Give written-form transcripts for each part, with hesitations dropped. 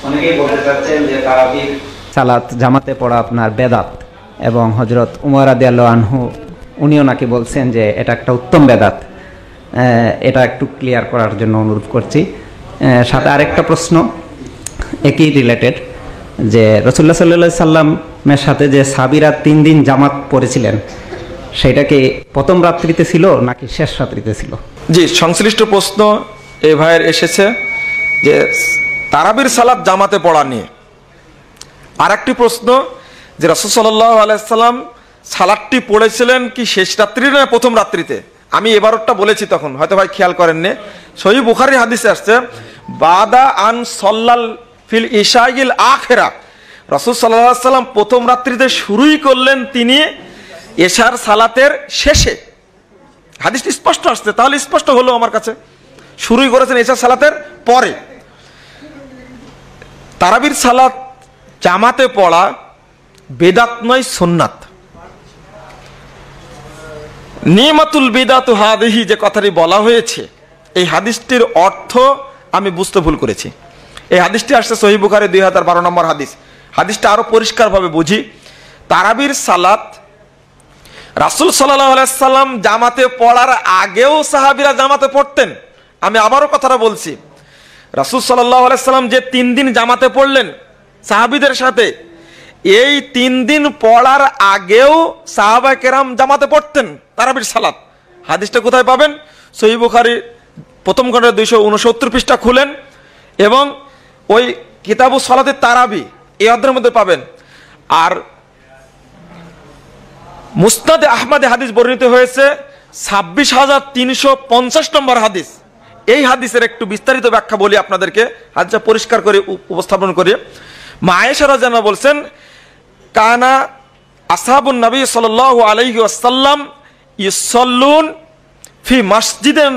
অনেকেই বলতে চাচ্ছেন যে তারাবির সালাত জামাতে পড়া আপনার বেদাত, এবং হযরত উমর রাদিয়াল্লাহু আনহু উনিও নাকি বলছেন যে এটা একটা উত্তম বেদাত। এটা একটু ক্লিয়ার করার জন্য অনুরোধ করছি। সাথে আরেকটা প্রশ্ন একই রিলেটেড, যে রাসূলুল্লাহ সাল্লাল্লাহু আলাইহি সাল্লামের সাথে যে সাহাবীরা 3 দিন জামাত পড়েছিলেন, সেটা কি প্রথম রাত্রিতে ছিল নাকি শেষ রাত্রিতে ছিল? জি, সংশ্লিষ্ট প্রশ্ন এই ভাইয়ের এসেছে যে তারাবির সালাত জামাতে পড়া নিয়ে। আর একটি প্রশ্ন যে রাসূল সাল্লাল্লাহু আলাইহি সাল্লাম সালাতটি পড়েছিলেন কি শেষ রাত্রি না প্রথম রাত্রিতে। আমি এবারটা বলেছি, তখন হয়তো ভাই খেয়াল করেননি। সহিহ বুখারী হাদিসে আসছে বাদা আন সাল্লাল ফিল ইশাইল আখিরা, রাসূল সাল্লাল্লাহু আলাইহি সাল্লাম প্রথম রাত্রিতে শুরুই করলেন তিনি এশার সালাতের শেষে। হাদিসটি স্পষ্ট আসছে, তাহলে স্পষ্ট হলো আমার কাছে, শুরুই করেছেন এশার সালাতের পরে। তারাবির সালাত জামাতে পড়া বেদাত নয়, সুন্নাত। নিমাতুল বিদাতু হাদিহি যে কথাটি বলা হয়েছে, এই হাদিসটির অর্থ আমি বুঝতে ভুল করেছি। এই হাদিসটি আসছে সহিহ বুখারী 2012 নম্বর হাদিস। হাদিসটা আরো পরিষ্কারভাবে বুঝি। তারাবির সালাত রাসূল সাল্লাল্লাহু আলাইহি সাল্লাম জামাতে পড়ার আগেও সাহাবীরা জামাতে পড়তেন। আমি আবারও কথাটা বলছি, রাসূল সাল্লাল্লাহু আলাইহি সাল্লাম যে 3 দিন জামাতে পড়লেন সাহাবীদের সাথে, এই 3 দিন পড়ার আগেও সাহাবায়ে কেরাম জামাতে পড়তেন তারাবির সালাত। হাদিসটা কোথায় পাবেন? সহিহ বুখারী প্রথম খণ্ডের 269 পৃষ্ঠা খুলেন এবং ওই কিতাবুস সালাতে তারাবি এই অধ্যায়ের মধ্যে পাবেন। আর মুসনাদে আহমদে হাদিস বর্ণিত হয়েছে 26,350 নম্বর হাদিস। এই হাদিসের একটু বিস্তারিত ব্যাখ্যা বলি আপনাদেরকে, হাদিসটা পরিষ্কার করে উপস্থাপন করি। মা আয়েশা রাদিয়াল্লাহু আনহা বলছেন কানা আসহাবুন নবী সাল্লাল্লাহু আলাইহি ওয়াসাল্লাম ইউসাল্লুন ফি মসজিদে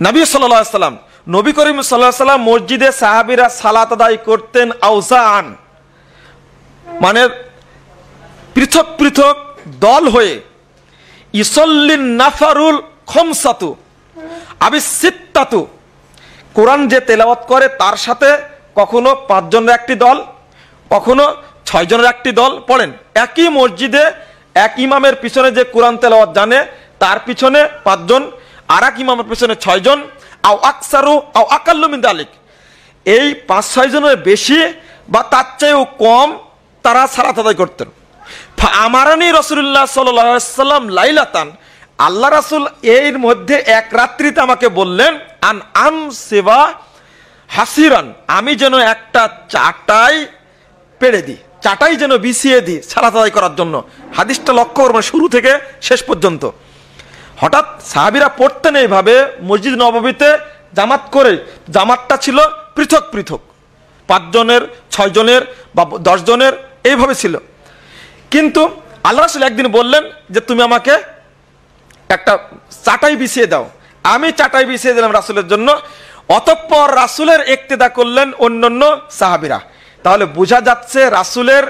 নবী সাল্লাল্লাহু আলাইহি ওয়াসাল্লাম, নবী করিম সাল্লাল্লাহু আলাইহি ওয়াসাল্লাম মসজিদে সাহাবীরা সালাত আদায় করতেন আওজাআন, মানে পৃথক পৃথক দল হয়ে। ইসল্লিন নাফারুল খমসাতু আবি সিত্তাতু, কোরআন যে তেলাওয়াত করে তার সাথে কখনো 5 জনের একটি দল, কখনো 6 জনের একটি দল পড়েন। একই মসজিদে এক ইমামের পিছনে যে কোরআন তেলাওয়াত জানে তার পিছনে 5 জন, আর এক ইমামের পিছনে 6 জন, আও আকসারু আও আকাল্লু মিন যালিক, এই 5-6 জনের বেশি বা তার চেয়েও কম তারা সালাত আদায় করতেন। আমারানি রাসূলুল্লাহ সাল্লাল্লাহু আলাইহি ওয়াসাল্লাম লাইলাতান, আল্লাহ রাসূল এর মধ্যে এক রাত্রিতে আমাকে বললেন আন আমসিবা হাসিরান, আমি যেন একটা চাটাই পেড়ে দিই, চাটাই যেন বিছিয়ে দিই সালাত আদায় করার জন্য। হাদিসটা লক্ষ্য করবেন শুরু থেকে শেষ পর্যন্ত। হঠাৎ সাহাবীরা পড়তেন এইভাবে মসজিদ নববীতে জামাত করে, জামাতটা ছিল পৃথক পৃথক, 5 জনের 6 জনের বা 10 জনের এইভাবে ছিল। কিন্তু আল্লাহ রাসূল একদিন বললেন যে তুমি আমাকে একটা চাটাই বিছিয়ে দাও। আমি চাটাই বিছিয়ে দিলাম রাসূলের জন্য। অতঃপর রাসূলের ইক্তেদা করলেন অন্যান্য সাহাবীরা। তাহলে বোঝা যাচ্ছে রাসূলের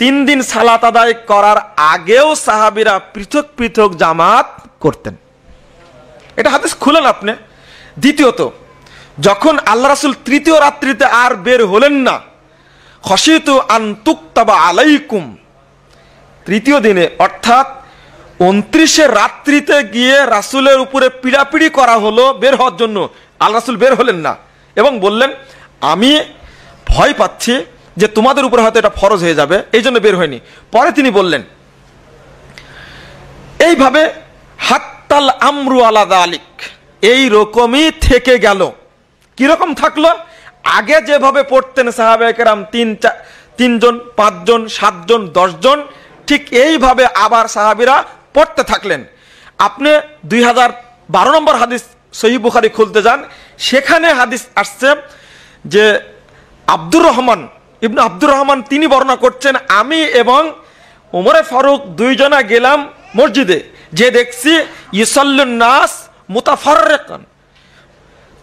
3 দিন সালাত আদায় করার আগেও সাহাবীরা পৃথক পৃথক জামাত করতেন। এটা হাদিস খুলেন আপনি। দ্বিতীয়ত, যখন আল্লাহ রাসূল 3য় রাত্রিতে আর বের হলেন না, খশিতু আন তুকতাবা আলাইকুম, 3য় দিনে অর্থাৎ 29 রাত্রিতে গিয়ে রাসূলের উপরে পিড়াপিড়ি করা হলো বের হওয়ার জন্য। আল্লাহ রাসূল বের হলেন না এবং বললেন আমি ভয় পাচ্ছি যে তোমাদের উপরে হয়তো এটা ফরজ হয়ে যাবে, এই জন্য বের হয়নি। পরে তিনি বললেন এইভাবে হাত্তাল আমরু আলা যালিক, এই রকমই থেকে গেল। কিরকম থাকলো? আগে যেভাবে পড়তেন সাহাবায়ে কেরাম 3 জন 5 জন 7 জন 10 জন, ঠিক এইভাবে আবার সাহাবীরা পড়তে থাকলেন। আপনি 2012 নম্বর হাদিস সহিহ বুখারী খুলতে যান, সেখানে হাদিস আসছে যে আব্দুর রহমান ইবনে আব্দুর রহমান তিনি বর্ণনা করছেন আমি এবং ওমরে ফারুক 2 জনা গেলাম মসজিদে, যে দেখছি ইউসাল্লুন নাস মুতাফাররিকান,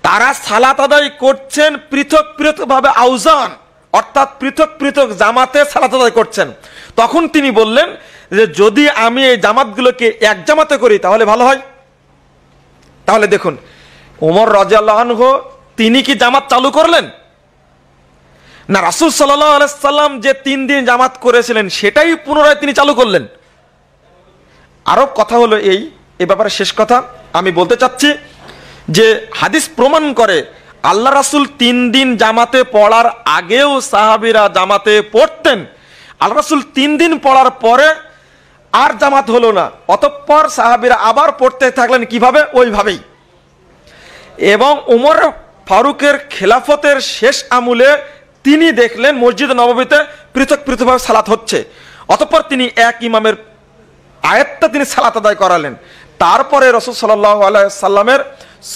তারা সালাত আদায় করছেন পৃথক পৃথক ভাবে আওজান, অর্থাৎ পৃথক পৃথক জামাতে সালাত আদায় করছেন। তখন তিনি বললেন যে যদি আমি এই জামাতগুলোকে এক জামাতে করি তাহলে ভালো হয়। তাহলে দেখুন ওমর রাদিয়াল্লাহু আনহু তিনি কি জামাত চালু করলেন? না, রাসূল সাল্লাল্লাহু আলাইহি সাল্লাম যে 3 দিন জামাত করেছিলেন সেটাই পুনরায় তিনি চালু করলেন। আরো কথা হলো এই ব্যাপারে শেষ কথা আমি বলতে চাচ্ছি যে হাদিস প্রমাণ করে আল্লাহ রাসূল 3 দিন জামাতে পড়ার আগেও সাহাবীরা জামাতে পড়তেন। আল্লাহ রাসূল 3 দিন পড়ার পরে আর জামাত হলো না, অতঃপর সাহাবীরা আবার পড়তে থাকলেন কিভাবে? ওইভাবেই। এবং উমর ফারুকের খেলাফতের শেষ আমলে তিনি দেখলেন মসজিদ নববীতে পৃথক পৃথকভাবে সালাত হচ্ছে, অতঃপর তিনি এক ইমামের আয়াতটা তিনি সালাত আদায় করালেন। তারপরে রাসূল সাল্লাল্লাহু আলাইহি সাল্লামের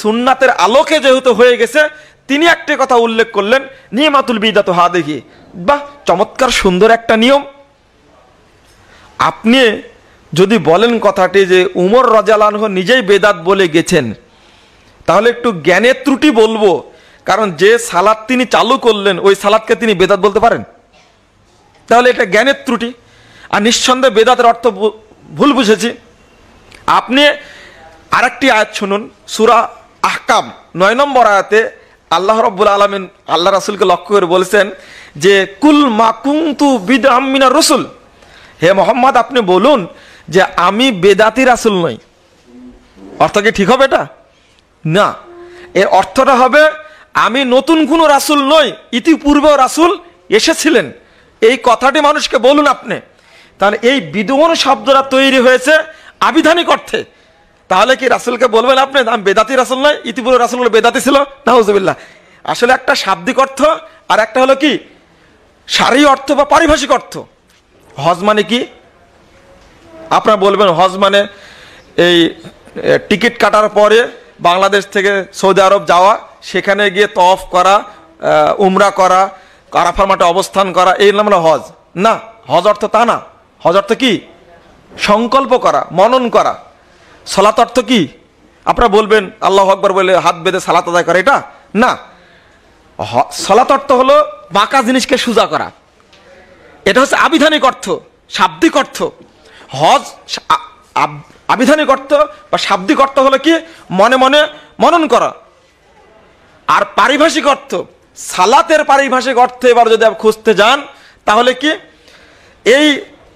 সুন্নাতের আলোকে যেহেতু হয়ে গেছে, তিনি একটা কথা উল্লেখ করলেন, নিমাতুল বিদাতু হাদিহি। বাহ, চমৎকার সুন্দর একটা নিয়ম। আপনি যদি বলেন কথাটি যে উমর রাদিয়াল্লাহু আনহু নিজেই বেদাত বলে গেছেন, তাহলে একটু জ্ঞানের ত্রুটি বলবো, কারণ যে সালাত তিনি চালু করলেন ওই সালাতকে তিনি বেদাত বলতে পারেন? তাহলে এটা জ্ঞানের ত্রুটি। আর নিঃসন্দেহে বেদাতের অর্থ ভুল বুঝেছি। আপনি আরেকটি আয়াত শুনুন, সূরা আহকাম 9 নম্বর আয়াতে আল্লাহ রাব্বুল আলামিন আল্লাহ রাসূলকে লক্ষ্য করে বলেছেন যে কুল মা কুনতু বিদআম মিনার রাসূল, হে মুহাম্মদ আপনি বলুন যে আমি বেদাতি রাসূল নই। অর্থ কি ঠিক হবে এটা? না, এর অর্থটা হবে আমি নতুন কোনো রাসূল নই, ইতিপূর্বেও রাসূল এসেছিলেন, এই কথাটি মানুষকে বলুন আপনি। তাহলে এই বিদআন শব্দটা তৈরি হয়েছে আবিধানিক অর্থে। তাহলে কি রাসূলকে বলবেন আপনি আমি বেদাতি রাসূল নই, ইতিপূর্বে রাসূলগুলো বেদাতি ছিল? নাউজুবিল্লাহ। আসলে একটা শাব্দিক অর্থ আর একটা হলো কি শারঈ অর্থ বা পারিভাষিক অর্থ। হজ মানে কি? আপনারা বলবেন হজ মানে এই টিকিট কাটার পরে বাংলাদেশ থেকে সৌদি আরব যাওয়া, সেখানে গিয়ে তওয়াফ করা, উমরা করা, আরাফার মাঠে অবস্থান করা, এই নাম হলো হজ। না, হজ অর্থ তা না। হজ অর্থ কি? সংকল্প করা, মনন করা। সালাত অর্থ কি? আপনারা বলবেন আল্লাহু আকবার বলে হাত বেঁধে সালাত আদায় করে, এটা না। সালাত অর্থ হলো বাঁকা জিনিসকে সোজা করা, এটা হচ্ছে আবিধানিক অর্থ, শাব্দিক অর্থ। হজ আবিধানিক অর্থ বা শাব্দিক অর্থ হলো কি মনে মনে মনন করা। আর পারিভাষিক অর্থ, সালাতের পারিভাষিক অর্থ এবার যদি আপনি খুঁজতে যান তাহলে কি এই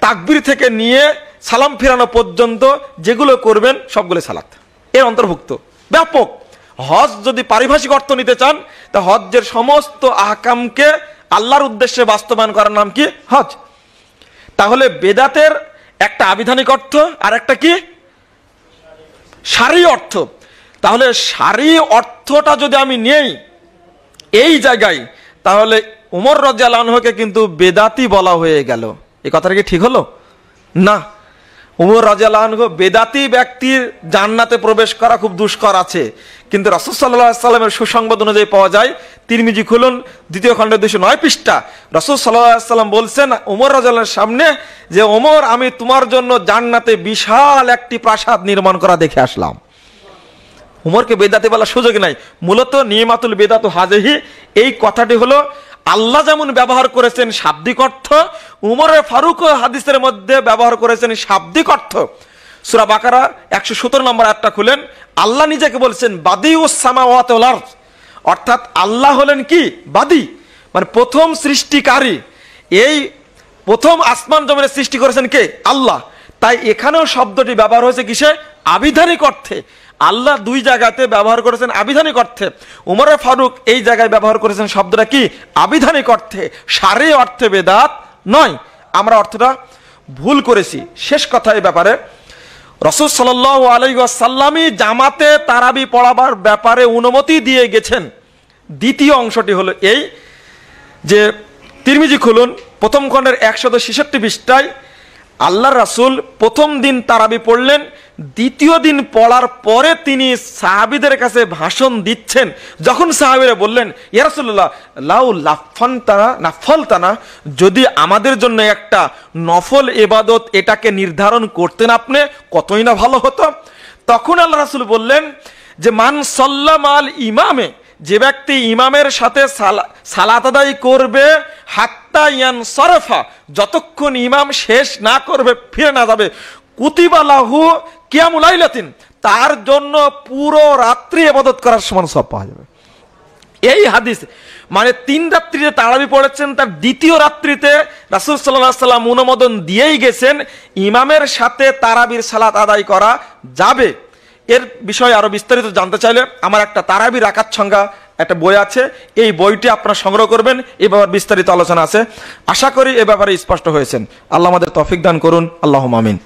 তাকবীর থেকে নিয়ে সালাম ফিরানো পর্যন্ত যেগুলো করবেন সবগুলো সালাত এর অন্তর্ভুক্ত, ব্যাপক। হজ যদি পারিভাষিক অর্থ নিতে চান তা হজ্জের সমস্ত আহকামকে আল্লাহর উদ্দেশ্যে বাস্তবায়ন করার নাম কি? হজ। তাহলে বেদাতের একটা আবিধানিক অর্থ আর একটা কি শারঈ অর্থ। তাহলে শারঈ অর্থটা যদি আমি নেই এই জায়গায়, তাহলে উমর রাদিয়াল্লাহু আনহুকে কিন্তু বেদাতি বলা হয়ে গেল। এই কথাটা কি ঠিক হলো? না, উমর রাদিয়াল্লাহু আনহু বেদাতি ব্যক্তির জান্নাতে প্রবেশ করা খুব দুষ্কর আছে, কিন্তু রাসূল সাল্লাল্লাহু আলাইহি সাল্লামের সুসংবাদ অনুযায়ী পাওয়া যায়, তিরমিজি খুলুন 2য় খণ্ডের 209 পৃষ্ঠা, রাসূল সাল্লাল্লাহু আলাইহি সাল্লাম বলছেন উমর রাদিয়াল্লাহুর সামনে যে ওমর আমি তোমার জন্য জান্নাতে বিশাল একটি প্রাসাদ নির্মাণ করা দেখে আসলাম। উমরকে বেদাতি বলার সুযোগ নাই। মূলত নিমাতুল বেদাতু হাযিহি এই কথাটি হলো আল্লাহ যেমন ব্যবহার করেছেন শাব্দিক অর্থ, উমরে ফারুক হাদিসের মধ্যে ব্যবহার করেছেন শাব্দিক অর্থ। সূরা বাকারা 117 নম্বর আয়াতটা খুলেন, আল্লাহ নিজেকে বলছেন বাদিউস সামাওয়াতি ওয়াল আরদ, অর্থাৎ আল্লাহ হলেন কি বাদী, মানে প্রথম সৃষ্টিকারী। এই প্রথম আসমান জমিনের সৃষ্টি করেছেন কে? আল্লাহ। তাই এখানেও শব্দটি ব্যবহার হয়েছে কিসে? আবিধানিক অর্থে। আল্লাহ দুই জায়গাতে ব্যবহার করেছেন আবিধানিক অর্থে, উমরে ফারুক এই জায়গায় ব্যবহার করেছেন শব্দটা কি আবিধানিক অর্থে, শারঈ অর্থে বেদাত নয়। আমরা অর্থটা ভুল করেছি। শেষ কথা এই ব্যাপারে, রাসূল সাল্লাল্লাহু আলাইহি ওয়াসাল্লামই জামাতে তারাবি পড়াবার ব্যাপারে অনুমতি দিয়ে গেছেন। দ্বিতীয় অংশটি হলো এই যে তিরমিজি খুলুন প্রথম খণ্ডের 166 পৃষ্ঠায় আল্লাহর রাসূল প্রথম দিন তারাবি পড়লেন, দ্বিতীয় দিন পড়ার পরে তিনি সাহাবীদের কাছে ভাষণ দিচ্ছেন। যখন সাহাবীরা বললেন ইয়া রাসূলুল্লাহ লাউ লাফানতানা নাফলতানা, যদি আমাদের জন্য একটা নফল ইবাদত এটাকে নির্ধারণ করতেন আপনি কতই না ভালো হতো। তখন আল্লাহ রাসূল বললেন যে মান সাল্লামাল ইমামে, যে ব্যক্তি ইমামের সাথে সালাত আদায় করবে হাত্তা ইয়ানসারফা, যতক্ষণ ইমাম শেষ না করবে ফিরে না যাবে, কুতিবা লাহু কিয়ামুল লাইলাতিন, তার জন্য পুরো রাত্রি ইবাদত করার সমান সওয়াব পাওয়া যাবে। এই হাদিস মানে 3 রাত্রিতে তারাবি পড়েছেন, তার দ্বিতীয় রাত্রিতে রাসূল সাল্লাল্লাহু আলাইহি সাল্লাম অনুমোদন দিয়েই গেছেন ইমামের সাথে তারাবির সালাত আদায় করা যাবে। এর বিষয়ে আরো বিস্তারিত জানতে চাইলে আমার একটা তারাবি রাকাত সংজ্ঞা একটা বই আছে, এই বইটি আপনারা সংগ্রহ করবেন, এই ব্যাপারে বিস্তারিত আলোচনা আছে। আশা করি এ ব্যাপারে স্পষ্ট হয়েছেন। আল্লাহ আমাদের তৌফিক দান করুন, আল্লাহুম্মা আমিন।